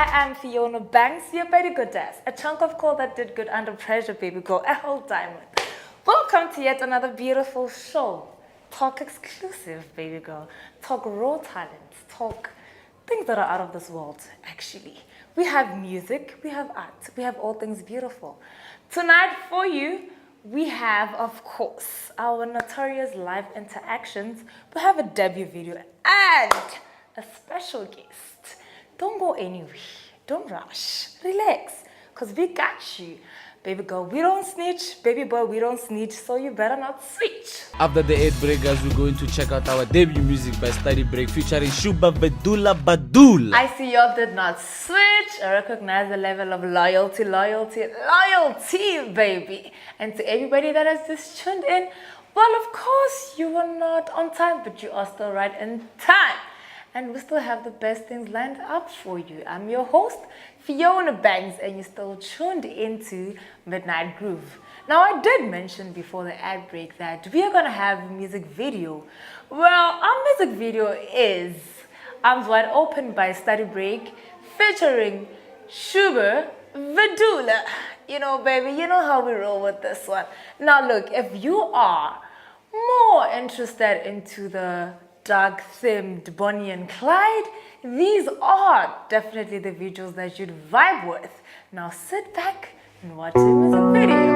I am Fiona Banks, your baby goddess. A chunk of coal that did good under pressure, baby girl. A whole diamond. Welcome to yet another beautiful show. Talk exclusive, baby girl. Talk raw talents. Talk things that are out of this world, actually. We have music, we have art, we have all things beautiful. Tonight for you, we have, of course, our notorious live interactions. We have a debut video and a special guest. Don't go anywhere. Don't rush. Relax. Because we got you. Baby girl, we don't snitch. Baby boy, we don't snitch. So you better not switch. After the 8 break, guys, we're going to check out our debut music by Study Break featuring Shuba Vedula Badul. I see y'all did not switch. I recognize the level of loyalty, baby. And to everybody that has just tuned in, well, of course, you were not on time, but you are still right in time. And we still have the best things lined up for you. I'm your host, Fiona Banks, and you're still tuned into Midnight Groove. Now, I did mention before the ad break that we are going to have a music video. Well, our music video is Arms Wide Open by Study Break featuring Shuba Vedula. You know, baby, you know how we roll with this one. Now, look, if you are more interested into the dark-themed Bonnie and Clyde, these are definitely the visuals that you'd vibe with. Now sit back and watch the music video.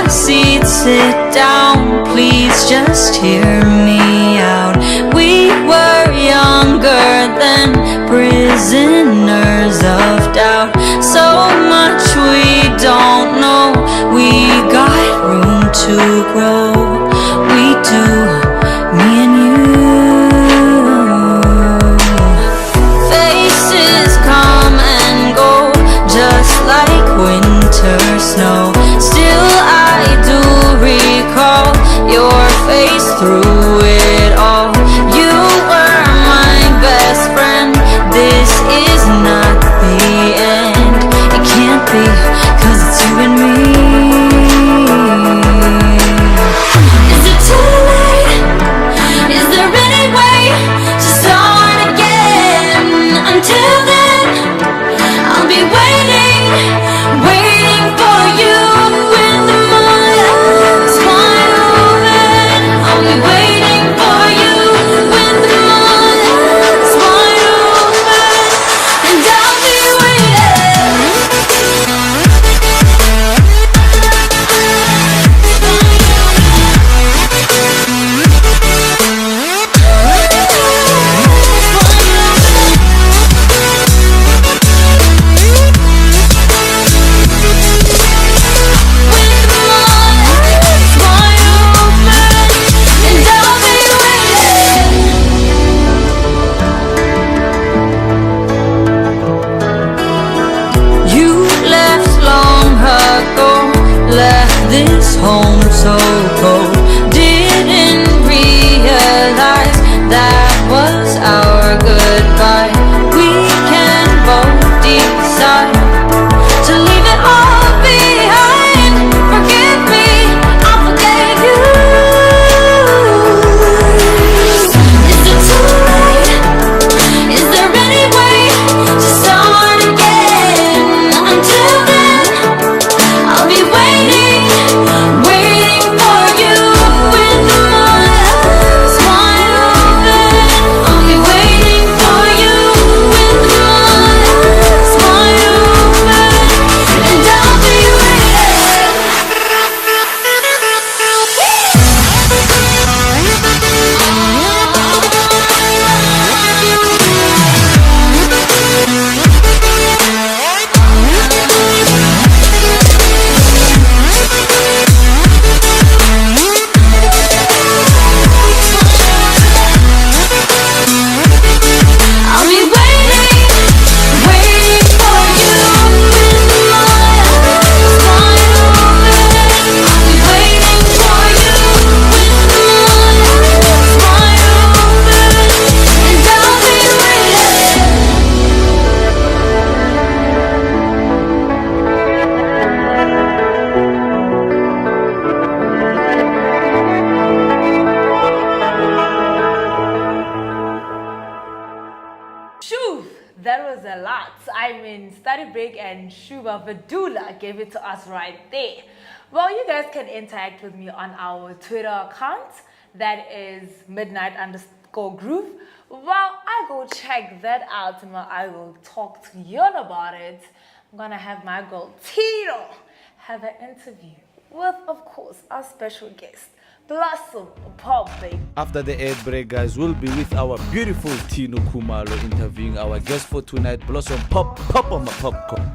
Seat, sit down, please just hear me out. We were younger than prisoners of doubt. So much we don't know, we got room to grow. We do, me and you. Faces come and go, just like winter snow. Still I do recall your face through it all. You were my best friend. This is not the end. It can't be, 'cause it's you and me. Is it too late? Is there any way to start again? Until then, I'll be waiting for you. This home so cold, didn't realize that was our goodbye. We can both decide to leave it all behind. Forgive me, I forgave you. Is it too late? Is there any way to start again? Until then, I'll be waiting for you. Shoo, that was a lot. I mean, Study Break and Shuba Vadula gave it to us right there. Well, you guys can interact with me on our Twitter account. That is midnight_groove. While I go check that out and I will talk to you about it, I'm gonna have my girl Tito have an interview with, of course, our special guest, Blossom Pop, baby. After the ad break, guys, we'll be with our beautiful Tino Khumalo interviewing our guest for tonight, Blossom Pop. Pop on my popcorn.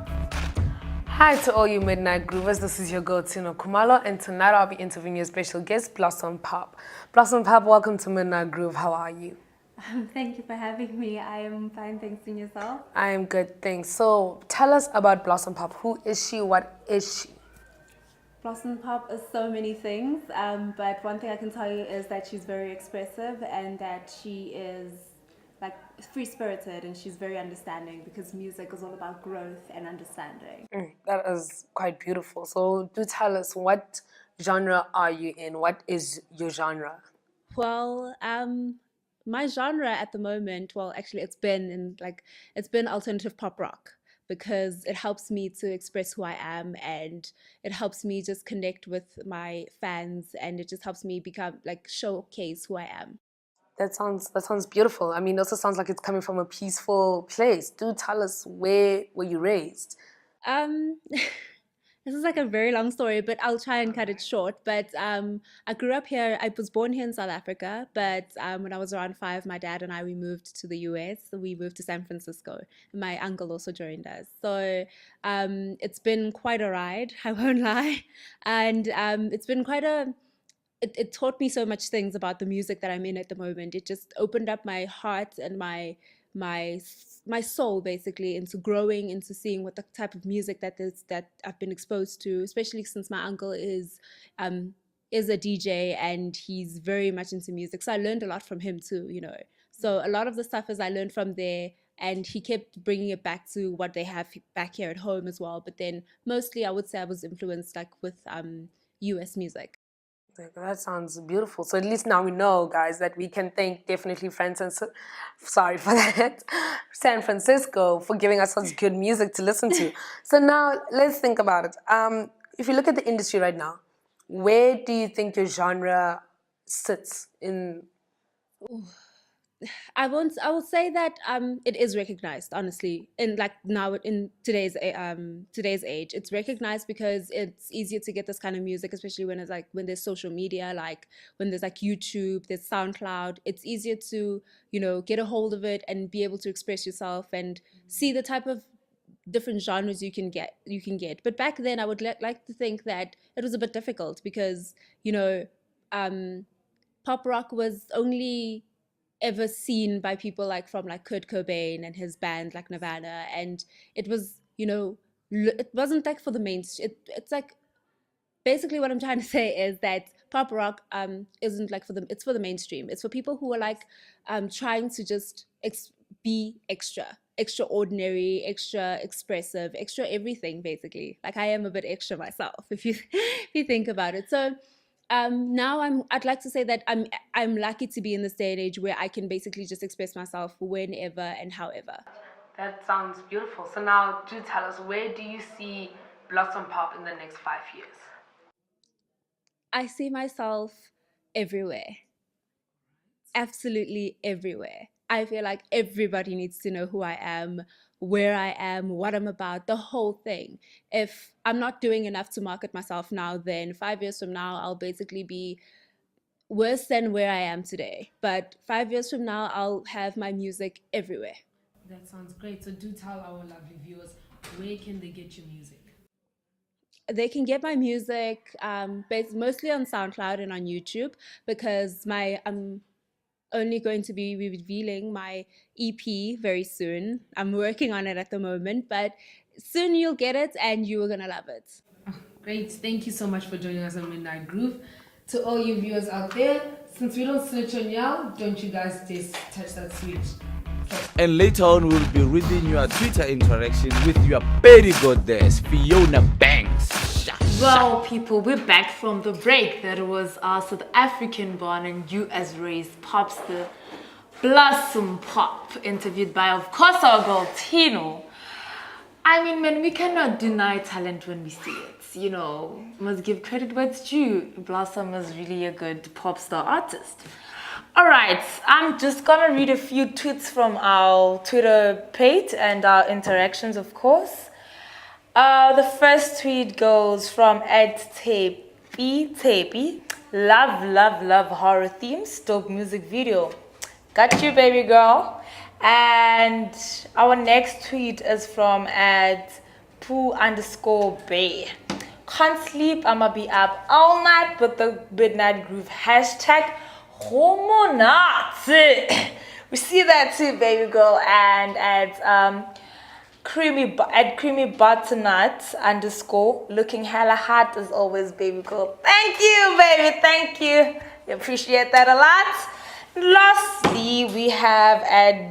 Hi to all you Midnight Groovers, this is your girl Tino Khumalo, and tonight I'll be interviewing your special guest, Blossom Pop. Blossom Pop, welcome to Midnight Groove, how are you? Thank you for having me. I am fine, thanks, and yourself? I am good, thanks. So tell us about Blossom Pop. Who is she? What is she? Blossom Pop is so many things, but one thing I can tell you is that she's very expressive and that she is like free-spirited and she's very understanding because music is all about growth and understanding. That is quite beautiful. So do tell us, what genre are you in? What is your genre? Well, my genre at the moment, well, actually it's been alternative pop rock because it helps me to express who I am and it helps me just connect with my fans and it just helps me showcase who I am. That sounds beautiful. I mean, it also sounds like it's coming from a peaceful place. Do tell us, where were you raised? This is like a very long story, but I'll try and cut it short. But I grew up here. I was born here in South Africa, but when I was around 5, my dad and we moved to the US. We moved to San Francisco. My uncle also joined us. So it's been quite a ride, I won't lie. And it's been quite it taught me so much things about the music that I'm in at the moment. It just opened up my heart and my soul basically into growing, into seeing what the type of music that I've been exposed to, especially since my uncle is a DJ and he's very much into music. So I learned a lot from him too, you know. So a lot of the stuff I learned from there, and he kept bringing it back to what they have back here at home as well. But then mostly I would say I was influenced with US music. That sounds beautiful. So at least now we know, guys, that we can thank definitely San Francisco for giving us such good music to listen to. So now let's think about it. If you look at the industry right now, where do you think your genre sits in? I will say that it is recognized, honestly, in today's age. It's recognized because it's easier to get this kind of music, especially when there's social media, like when there's YouTube, there's SoundCloud. It's easier to get a hold of it and be able to express yourself and see the type of different genres you can get. But back then, I would like to think that it was a bit difficult because pop rock was only ever seen by people from Kurt Cobain and his band like Nirvana, and it was it wasn't for the mainstream. It's basically what I'm trying to say is that pop rock isn't it's for the mainstream. It's for people who are trying to just be extraordinary, extra expressive, extra everything basically. I am a bit extra myself if you think about it. So now I'd like to say that I'm lucky to be in this day and age where I can basically just express myself whenever and however. That sounds beautiful. So now do tell us, where do you see Blossom Pop in the next 5 years? I see myself everywhere. Absolutely everywhere. I feel like everybody needs to know who I am, where I am, what I'm about, the whole thing. If I'm not doing enough to market myself now, then 5 years from now, I'll basically be worse than where I am today. But 5 years from now, I'll have my music everywhere. That sounds great. So do tell our lovely viewers, where can they get your music? They can get my music mostly on SoundCloud and on YouTube because I'm only going to be revealing my EP very soon. I'm working on it at the moment, but soon you'll get it and you are going to love it. Oh, great. Thank you so much for joining us on Midnight Groove. To all you viewers out there, since we don't switch on y'all, don't you guys just touch that switch. And later on, we'll be reading your Twitter interaction with your petty goddess, Fiona Banks. Well, people, we're back from the break. That was our South African born and US raised popster, Blossom Pop, interviewed by, of course, our girl Tino. I mean, man, we cannot deny talent when we see it. You know, must give credit where it's due. Blossom is really a good pop star artist. All right, I'm just gonna read a few tweets from our Twitter page and our interactions, of course. The first tweet goes from @Tepi. Love horror themes. Dope music video. Got you, baby girl. And our next tweet is from @Poo_Bay. Can't sleep, I'ma be up all night with the Midnight Groove hashtag Homonati. We see that too, baby girl. And at creamy butternut _ looking hella hot as always, baby girl. Thank you, baby, thank you. We appreciate that a lot. Lastly, we have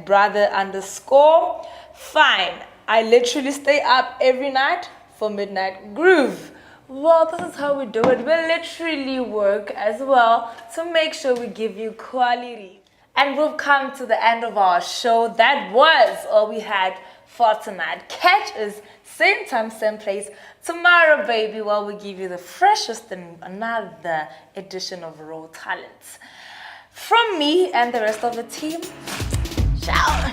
@brother _ fine. I literally stay up every night for Midnight Groove. Well, this is how we do it. We literally work as well to make sure we give you quality. And we've come to the end of our show. That was all we had for tonight. Catch us same time, same place tomorrow, baby, while we give you the freshest and another edition of Raw Talents. From me and the rest of the team, ciao.